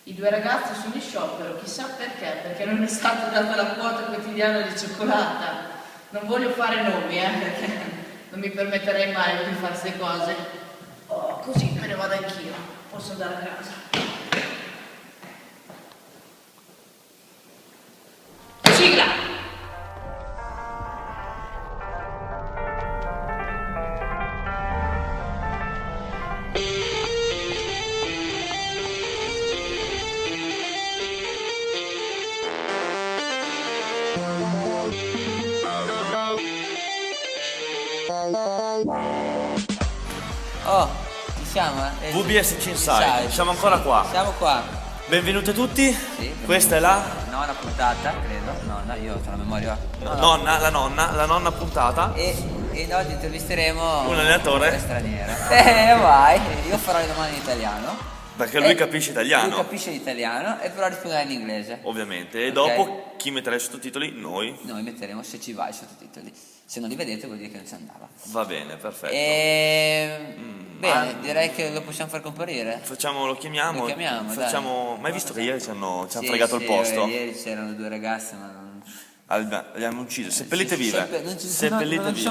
I due ragazzi sono in sciopero, chissà perché non è stata data la quota quotidiana di cioccolata. Non voglio fare nomi, perché non mi permetterei mai di fare queste cose. Oh, così me ne vado anch'io, posso andare a casa. Sigla! Oh, ci siamo, Wbsc Inside, siamo ancora qua. Siamo qua. Benvenuti a tutti. Sì, questa è la nonna puntata, credo. Nonna, io ho la memoria. la nonna puntata. E oggi intervisteremo un allenatore straniero. Vai, io farò le domande in italiano. Perché lui capisce italiano. Lui capisce l'italiano e però risponderà in inglese. Ovviamente. E Okay. dopo chi metterà i sottotitoli? Noi. Noi metteremo, se ci va, i sottotitoli. Se non li vedete vuol dire che non ci andava. Va bene, perfetto. Bene, direi che lo possiamo far comparire. Lo chiamiamo. Lo chiamiamo, facciamo. dai. Ma hai visto che ieri ci hanno fregato il posto? Ieri c'erano due ragazze, ma non... Le hanno uccise, seppellite vive. Non ci sono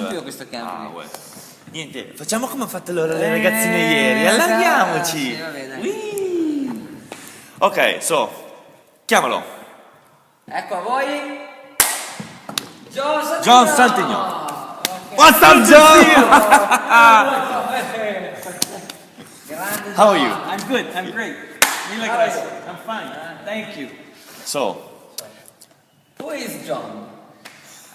più a questo campo. Niente, facciamo come hanno fatto loro le ragazzine ieri. Allarghiamoci. Sì, va bene. Ok, chiamalo. Ecco a voi John Saintignon. What's up, John? How are you? I'm good. I'm great. Mille grazie. I'm fine. Thank you. Who is John?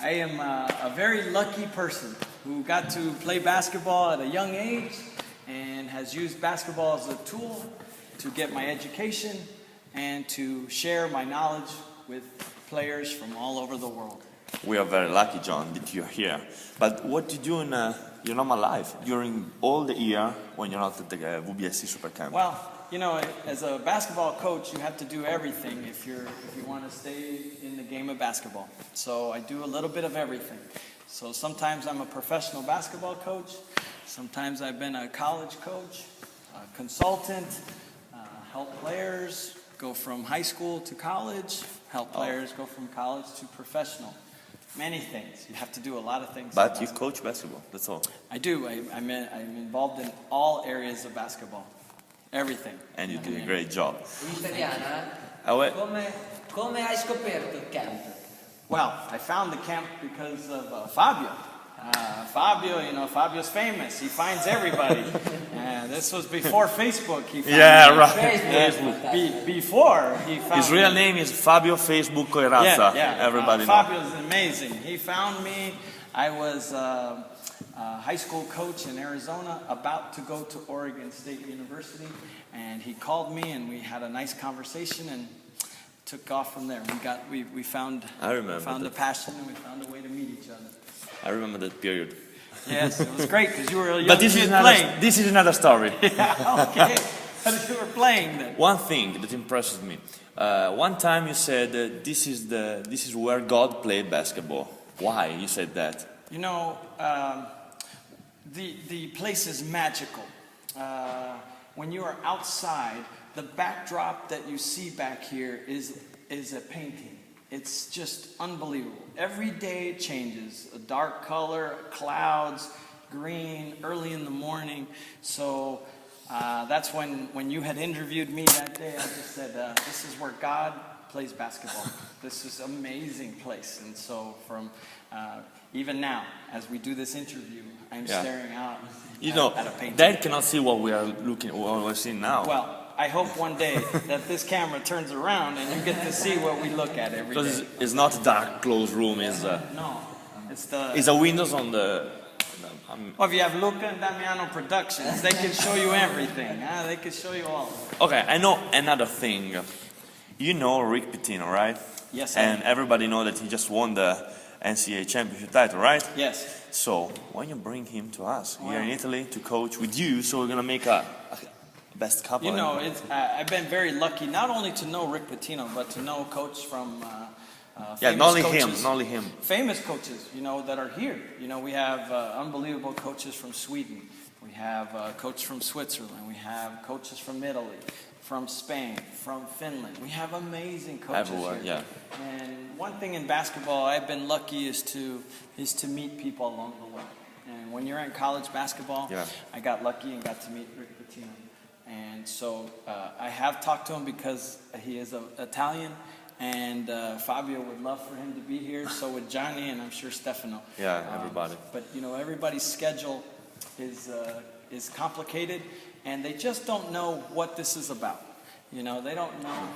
I am a very lucky person who got to play basketball at a young age and has used basketball as a tool to get my education and to share my knowledge with players from all over the world. We are very lucky, John, that you're here. But what do you do in your normal life during all the year when you're not at the Wbsc Supercamp? Well, you know, as a basketball coach, you have to do everything if you want to stay in the game of basketball. So I do a little bit of everything. So sometimes I'm a professional basketball coach. Sometimes I've been a college coach, a consultant, help players go from high school to college, help players go from college to professional. Many things. You have to do a lot of things. But you coach basketball, that's all. I do. I'm involved in all areas of basketball. Everything. And you do a great job. In italiano, come hai scoperto il camp? Well, I found the camp because of Fabio. Fabio, you know, Fabio's famous. He finds everybody. This was before Facebook. He found Facebook. Before he found His real name is Fabio Facebook Coirazza. Yeah. Everybody knows. Fabio's amazing. He found me. I was a high school coach in Arizona, about to go to Oregon State University, and he called me, and we had a nice conversation, and took off from there. We found a passion, and we found a way to meet each other. I remember that period. Yes, it was great because you were a young But playing. this is another story. Yeah, okay. But you were playing then. One thing that impresses me. One time you said this is where God played basketball. Why you said that? You know, the place is magical. When you are outside, the backdrop that you see back here is a painting. It's just unbelievable. Every day it changes. A dark color, clouds, green, early in the morning. So that's when you had interviewed me that day, I just said, this is where God plays basketball. This is an amazing place. And so from even now, as we do this interview, I'm staring out at a painting. Dad cannot see what we're seeing now. Well, I hope one day that this camera turns around and you get to see what we look at every day. Because it's not a dark, closed room. No, it's a windows on the... Well, if you have Luca and Damiano Productions, they can show you everything. They can show you all. Okay, I know another thing. You know Rick Pitino, right? Yes, and everybody know that he just won the NCAA championship title, right? Yes. So why don't you bring him to us here in Italy to coach with you? So we're gonna make a best couple. You know, I've been very lucky not only to know Rick Pitino, but to know coach from not only him. Famous coaches, you know, that are here. You know, we have unbelievable coaches from Sweden. We have a coach from Switzerland. We have coaches from Italy. from Spain, from Finland. We have amazing coaches Everywhere, here. yeah. And one thing in basketball I've been lucky is to meet people along the way. And when you're in college basketball, Yeah. I got lucky and got to meet Rick Pitino. And so I have talked to him because he is Italian, and Fabio would love for him to be here. So would Johnny, and I'm sure Stefano. Yeah, everybody. But you know, everybody's schedule is complicated, and they just don't know what this is about. You know, they don't know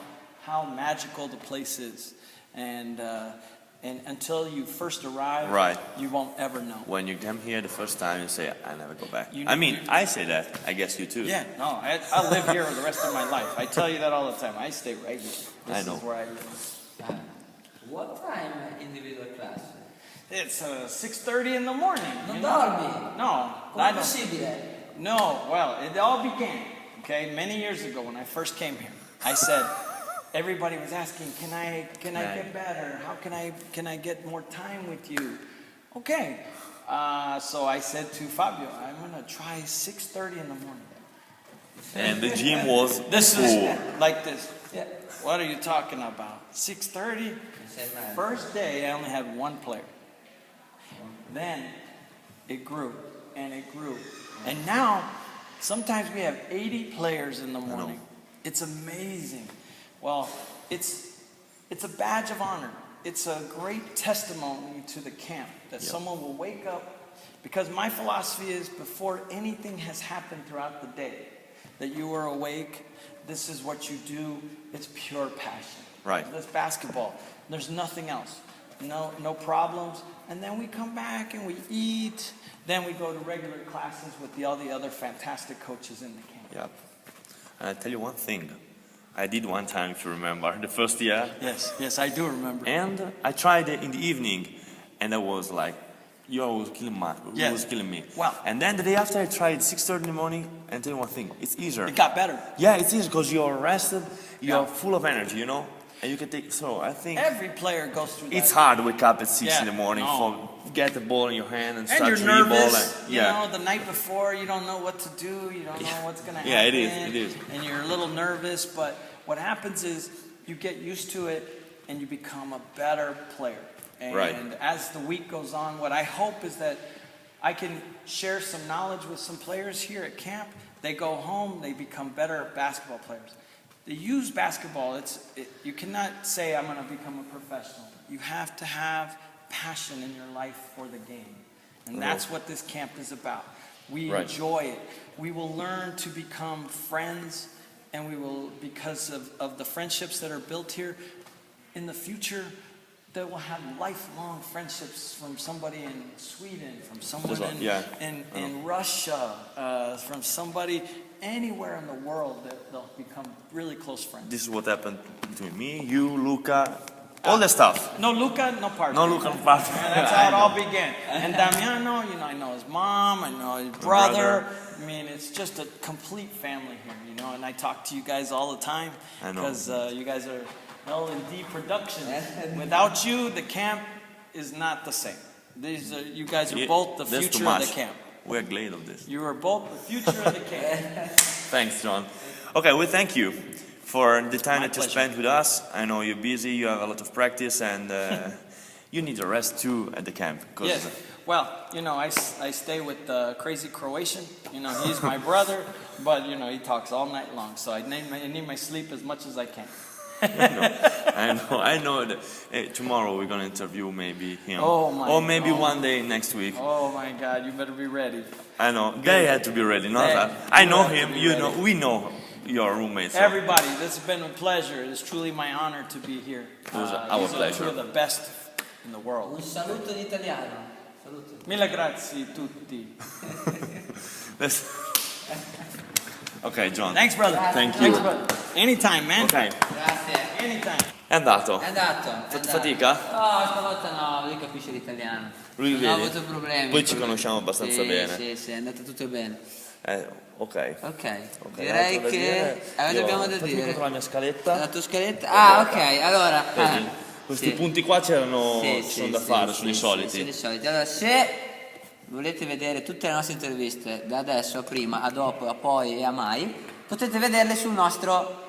how magical the place is, and until you first arrive, Right. you won't ever know. When you come here the first time, you say, I never go back. You I mean, need- I say that. I guess you too. Yeah, no, I'll live here the rest of my life. I tell you that all the time. I stay right here. This I know. is where I live. What time individual class? It's 6:30 in the morning. Non you know? dormi? No, Come I è don't. possibile? No, well, it all began, okay, many years ago when I first came here. I said, everybody was asking, can I get better? How can I get more time with you? Okay, so I said to Fabio, I'm gonna try 6:30 in the morning. And the gym was This full. is like this. Yeah. What are you talking about? 6:30? First day, I only had one player. Then it grew and it grew. And now, sometimes we have 80 players in the morning. It's amazing. Well, it's a badge of honor. It's a great testimony to the camp that someone will wake up, because my philosophy is before anything has happened throughout the day, that you are awake, this is what you do, it's pure passion. Right. That's basketball. There's nothing else. No problems. And then we come back and we eat. Then we go to regular classes with all the other fantastic coaches in the camp. Yep. And I tell you one thing. I did one time, if you remember, the first year. Yes, I do remember. And I tried it in the evening, and I was like, you was killing me. Wow. And then the day after, I tried 6:30 in the morning, and tell you one thing, it's easier. It got better. Yeah, it's easier because you're rested, you're full of energy, you know, and you can take. So I think Every player goes through that. it's hard to wake up at 6 in the morning no. for get the ball in your hand and And start you're dribble. nervous. And, You know, the night before, you don't know what to do. You don't know what's going to happen. Yeah, it is. And you're a little nervous. But what happens is you get used to it and you become a better player. And Right. as the week goes on, what I hope is that I can share some knowledge with some players here at camp. They go home, they become better basketball players. They use basketball. You cannot say, I'm going to become a professional. You have to have passion in your life for the game. And that's what this camp is about. We enjoy it. We will learn to become friends, and we will, because of the friendships that are built here, in the future, they will have lifelong friendships from somebody in Sweden, from someone in Russia, from somebody anywhere in the world, that they'll become really close friends. This is what happened between me, you, Luca, all the stuff. No Luca, no party. No Luca, no party. That's how it all began. And Damiano, you know, I know his mom, I know his brother. I mean, it's just a complete family here, you know. And I talk to you guys all the time because you guys are L&D production. Without you, the camp is not the same. You guys are both the future of the camp. We're glad of this. You are both the future of the camp. Thanks, John. Okay, we thank you for the time My that you pleasure. spent with us. I know you're busy, you have a lot of practice, and you need a rest too at the camp. Yes. Well, you know, I stay with the crazy Croatian. You know, he's my brother, but, you know, he talks all night long. So I need my sleep as much as I can. I know that tomorrow we're going to interview maybe him. Oh my or maybe God. one day next week. Oh, my God, you better be ready. I know. They had to be ready, not They- that. I know have to him, be you ready. know, we know your roommate. So Everybody, this has been a pleasure. It is truly my honor to be here. It was our These are pleasure. two of the best in the world. Un saluto in italiano. Saluto. Mille grazie tutti. Ok, John. Thanks, brother. Thank Thanks, you. brother. Anytime, man. Ok, Grazie. Anytime. è andato. È andato. Fatica? No, stavolta no, lui capisce l'italiano. Lui non vedi? ho avuto problemi. Poi ci conosciamo abbastanza Sì, bene. Sì, è andato tutto bene. Ok. Ok, direi altro da che dire? abbiamo da Fatemi dire. controllare la mia scaletta. La tua scaletta? Ah, ok, allora. Vedi? Questi punti qua c'erano, sono da fare, sono i soliti. Sono i soliti. Allora, se volete vedere tutte le nostre interviste da adesso a prima, a dopo, a poi e a mai, potete vederle sul nostro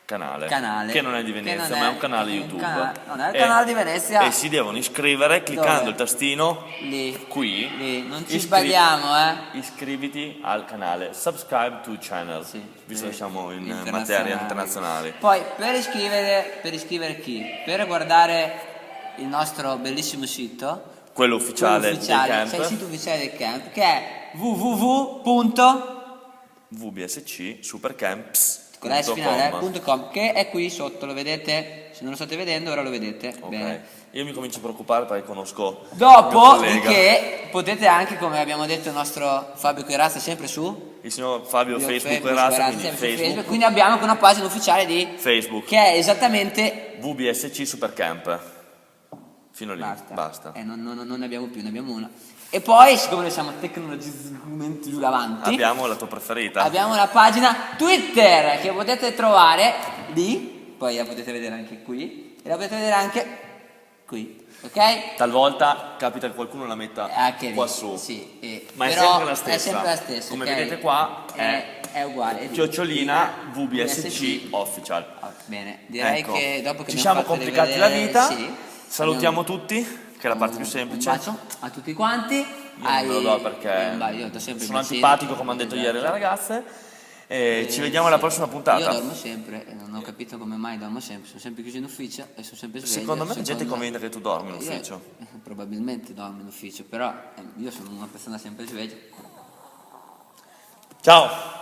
canale, canale, che non è di Venezia, ma è un canale YouTube. Non è il canale di Venezia. E si devono iscrivere cliccando il tastino lì, qui. Non ci sbagliamo, Iscriviti al canale, subscribe to channel, visto che siamo in materia internazionale. Poi per iscrivere chi? Per guardare il nostro bellissimo sito, quello ufficiale del camp, c'è il sito ufficiale del camp, che è www.wbsc Supercamps con la S finale, .com, che è qui sotto, lo vedete? Se non lo state vedendo ora lo vedete. Bene. Io mi comincio a preoccupare perché conosco dopo che potete anche, come abbiamo detto il nostro Fabio Querazza, sempre su il signor Fabio Facebook Querazza, quindi Facebook. Quindi abbiamo anche una pagina ufficiale di Facebook che è esattamente Wbsc Supercamp. Fino lì, basta. Non ne abbiamo più, ne abbiamo una. E poi, siccome noi siamo tecnologicamente più avanti, abbiamo la tua preferita. Abbiamo la pagina Twitter che potete trovare lì, poi la potete vedere anche qui, e la potete vedere anche qui, ok? Talvolta capita che qualcuno la metta qua su, ma è sempre la stessa. È sempre la stessa. Come okay? vedete qua è uguale. Chiocciolina Wbsc Official. Bene, direi che dopo che ci siamo complicati la vita, salutiamo tutti. Che è la parte più semplice. Un bacio a tutti quanti. Io non me lo do perché sono antipatico, come hanno detto ieri le ragazze. E ci vediamo alla prossima puntata. Io dormo sempre e non ho capito come mai dormo sempre. Sono sempre chiuso in ufficio e sono sempre sveglio. Secondo me la gente convinta che tu dormi in ufficio. Probabilmente dormo in ufficio, però io sono una persona sempre sveglia. Ciao!